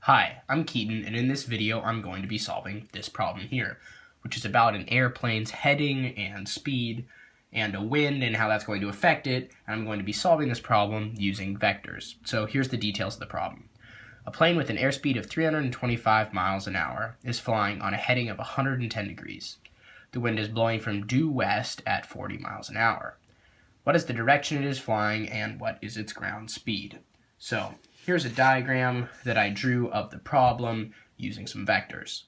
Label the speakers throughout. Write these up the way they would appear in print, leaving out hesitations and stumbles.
Speaker 1: Hi, I'm Keaton, and in this video I'm going to be solving this problem here, which is about an airplane's heading and speed and a wind and how that's going to affect it, and I'm going to be solving this problem using vectors. So here's the details of the problem. A plane with an airspeed of 325 miles an hour is flying on a heading of 110 degrees. The wind is blowing from due west at 40 miles an hour. What is the direction it is flying, and what is its ground speed? So here's a diagram that I drew of the problem using some vectors.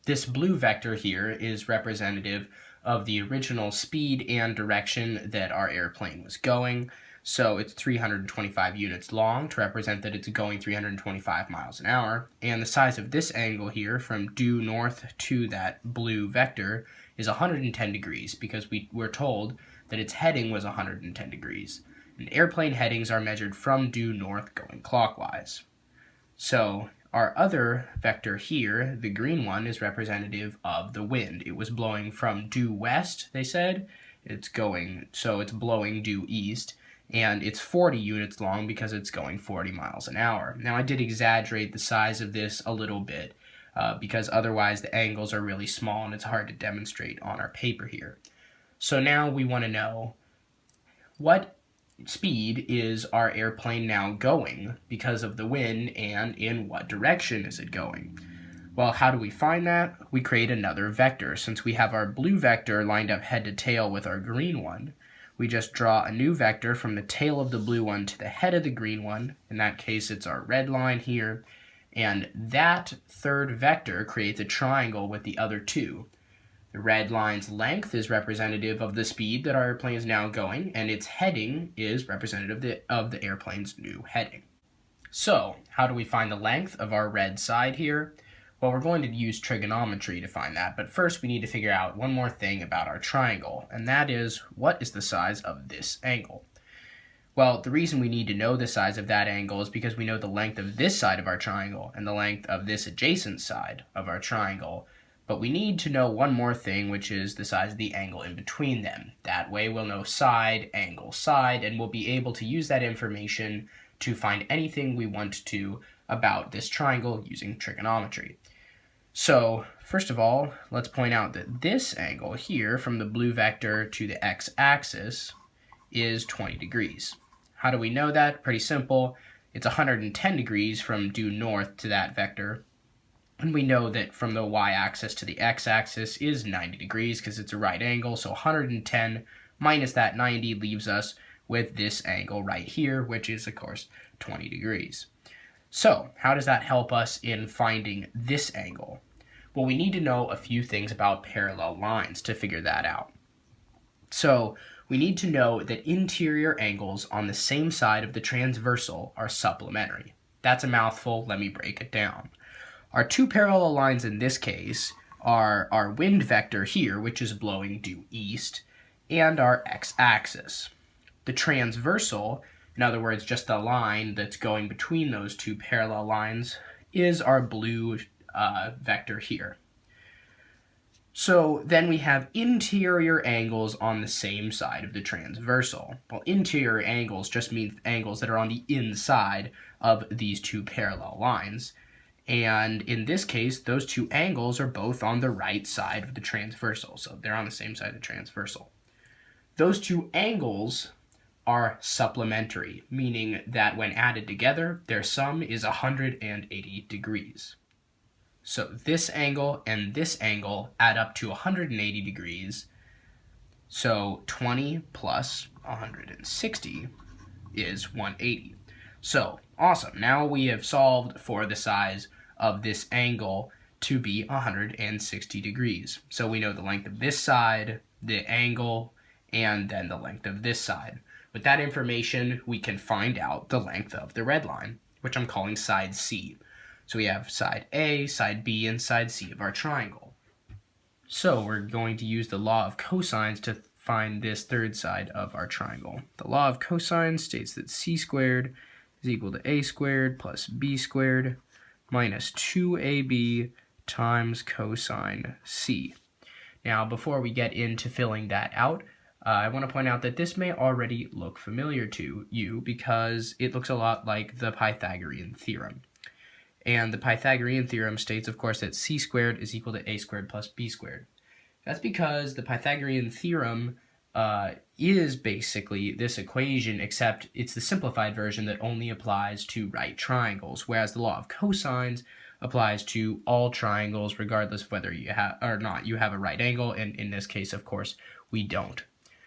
Speaker 1: This blue vector here is representative of the original speed and direction that our airplane was going. So it's 325 units long to represent that it's going 325 miles an hour. And the size of this angle here from due north to that blue vector is 110 degrees because we're told that its heading was 110 degrees. And airplane headings are measured from due north going clockwise. So our other vector here, the green one, is representative of the wind. It was blowing from due west, they said. It's blowing due east, and it's 40 units long because it's going 40 miles an hour. Now I did exaggerate the size of this a little bit because otherwise the angles are really small and it's hard to demonstrate on our paper here. So now we want to know what speed is our airplane now going because of the wind, and in what direction is it going? Well, how do we find that? We create another vector. Since we have our blue vector lined up head to tail with our green one, we just draw a new vector from the tail of the blue one to the head of the green one. In that case, it's our red line here. And that third vector creates a triangle with the other two. The red line's length is representative of the speed that our airplane is now going, and its heading is representative of the airplane's new heading. So, how do we find the length of our red side here? Well, we're going to use trigonometry to find that, but first we need to figure out one more thing about our triangle, and that is, what is the size of this angle? Well, the reason we need to know the size of that angle is because we know the length of this side of our triangle and the length of this adjacent side of our triangle. But we need to know one more thing, which is the size of the angle in between them. That way we'll know side, angle, side, and we'll be able to use that information to find anything we want to about this triangle using trigonometry. So, first of all, let's point out that this angle here from the blue vector to the x-axis is 20 degrees. How do we know that? Pretty simple. It's 110 degrees from due north to that vector. And we know that from the y-axis to the x-axis is 90 degrees because it's a right angle. So 110 minus that 90 leaves us with this angle right here, which is, of course, 20 degrees. So how does that help us in finding this angle? Well, we need to know a few things about parallel lines to figure that out. So we need to know that interior angles on the same side of the transversal are supplementary. That's a mouthful. Let me break it down. Our two parallel lines in this case are our wind vector here, which is blowing due east, and our x-axis. The transversal, in other words, just the line that's going between those two parallel lines, is our blue vector here. So then we have interior angles on the same side of the transversal. Well, interior angles just mean angles that are on the inside of these two parallel lines. And in this case, those two angles are both on the right side of the transversal. So they're on the same side of the transversal. Those two angles are supplementary, meaning that when added together, their sum is 180 degrees. So this angle and this angle add up to 180 degrees. So 20 plus 160 is 180. So awesome. Now we have solved for the size of this angle to be 160 degrees. So we know the length of this side, the angle, and then the length of this side. With that information, we can find out the length of the red line, which I'm calling side C. So we have side A, side B, and side C of our triangle. So we're going to use the law of cosines to find this third side of our triangle. The law of cosines states that c squared is equal to a squared plus b squared minus 2ab times cosine c. Now, before we get into filling that out, I want to point out that this may already look familiar to you because it looks a lot like the Pythagorean theorem. And the Pythagorean theorem states, of course, that c squared is equal to a squared plus b squared. That's because the Pythagorean theorem is basically this equation, except it's the simplified version that only applies to right triangles, whereas the law of cosines applies to all triangles, regardless of whether you have or not you have a right angle, and in this case, of course, we don't.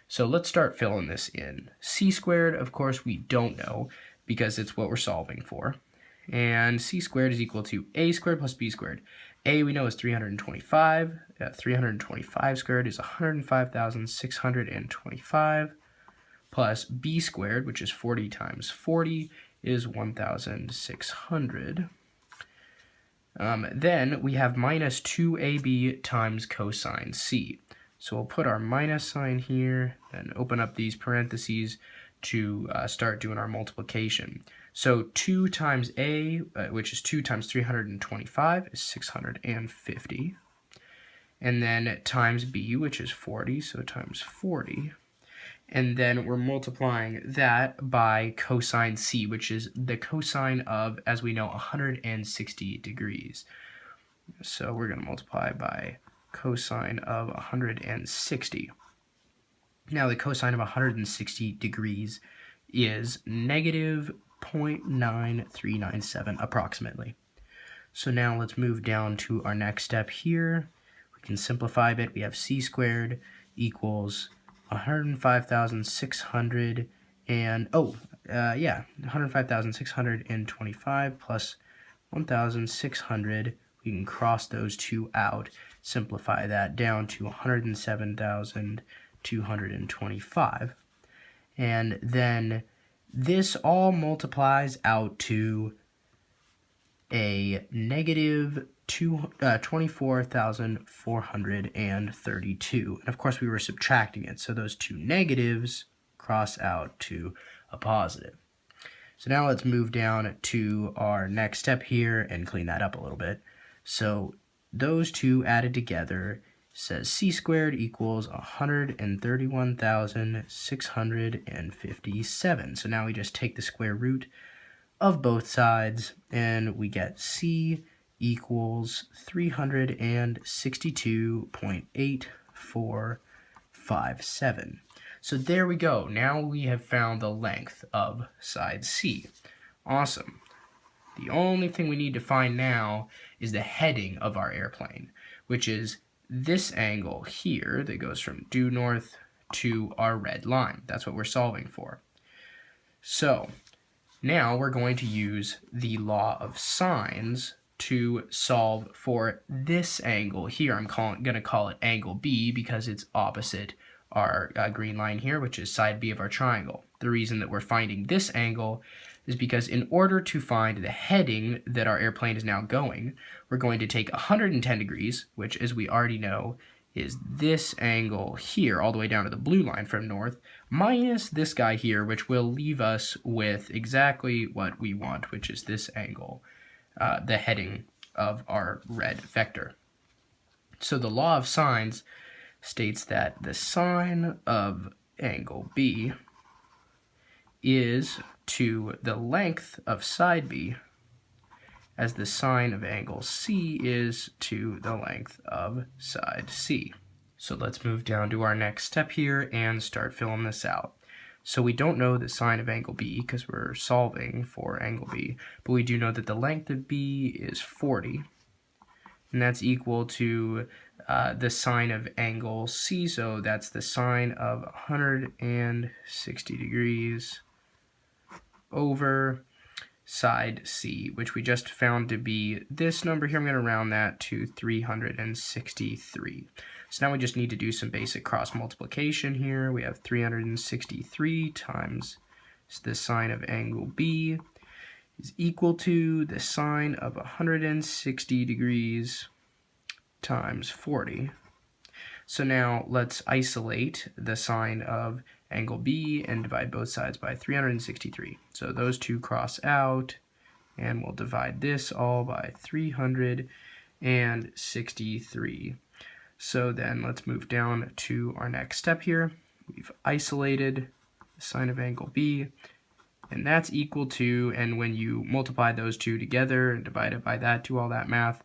Speaker 1: So let's start filling this in. C squared, of course, we don't know because it's what we're solving for. And c squared is equal to a squared plus b squared. A we know is 325. 325 squared is 105,625 plus b squared, which is 40 times 40, is 1,600. Then we have minus 2ab times cosine c. So we'll put our minus sign here and open up these parentheses to start doing our multiplication. So 2 times a, which is 2 times 325, is 650. And then times b, which is 40, so times 40. And then we're multiplying that by cosine c, which is the cosine of, as we know, 160 degrees. So we're going to multiply by cosine of 160. Now the cosine of 160 degrees is negative 0.9397 approximately. So now let's move down to our next step here. We can simplify a bit. We have c squared equals 105,600 and 105,625 plus 1,600. We can cross those two out, simplify that down to 107,225. And then this all multiplies out to a negative 24,432. And of course we were subtracting it, so those two negatives cross out to a positive. So now let's move down to our next step here and clean that up a little bit. So those two added together says c squared equals 131,657. So now we just take the square root of both sides and we get c equals 362.8457. So there we go. Now we have found the length of side C. Awesome. The only thing we need to find now is the heading of our airplane, which is this angle here that goes from due north to our red line. That's what we're solving for. So now we're going to use the law of sines to solve for this angle here. I'm going to call it angle B because it's opposite our green line here, which is side B of our triangle. The reason that we're finding this angle is because in order to find the heading that our airplane is now going, we're going to take 110 degrees, which, as we already know, is this angle here, all the way down to the blue line from north, minus this guy here, which will leave us with exactly what we want, which is this angle, the heading of our red vector. So the law of sines states that the sine of angle B is to the length of side B as the sine of angle C is to the length of side C. So let's move down to our next step here and start filling this out. So we don't know the sine of angle B because we're solving for angle B, but we do know that the length of B is 40, and that's equal to the sine of angle C, so that's the sine of 160 degrees over side C, which we just found to be this number here. I'm going to round that to 363. So now we just need to do some basic cross multiplication here. We have 363 times the sine of angle B is equal to the sine of 160 degrees times 40. So now let's isolate the sine of angle B and divide both sides by 363. So those two cross out, and we'll divide this all by 363. So then let's move down to our next step here. We've isolated the sine of angle B, And that's equal to, and when you multiply those two together and divide it by that, do all that math,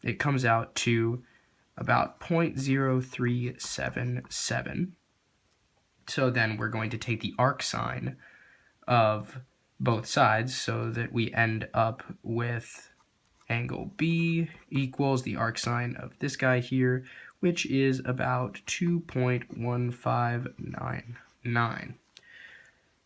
Speaker 1: it comes out to about 0.0377. So then we're going to take the arcsine of both sides so that we end up with angle B equals the arcsine of this guy here, which is about 2.1599.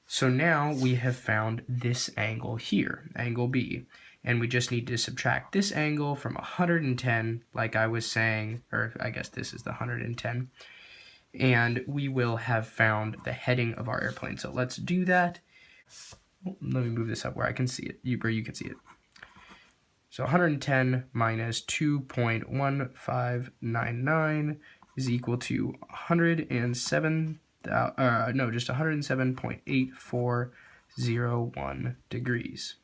Speaker 1: So now we have found this angle here, angle B, and we just need to subtract this angle from 110, like I was saying, or I guess this is the 110, and we will have found the heading of our airplane. So let's do that. Let me move this up where I can see it, where you can see it. So 110 minus 2.1599 is equal to 107.8401 degrees.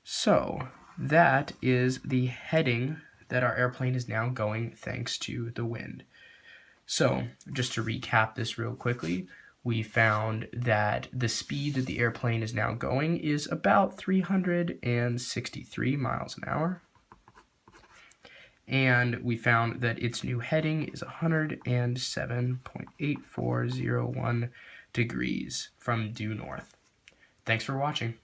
Speaker 1: So that is the heading that our airplane is now going thanks to the wind. So just to recap this real quickly, we found that the speed that the airplane is now going is about 363 miles an hour. And we found that its new heading is 107.8401 degrees from due north. Thanks for watching.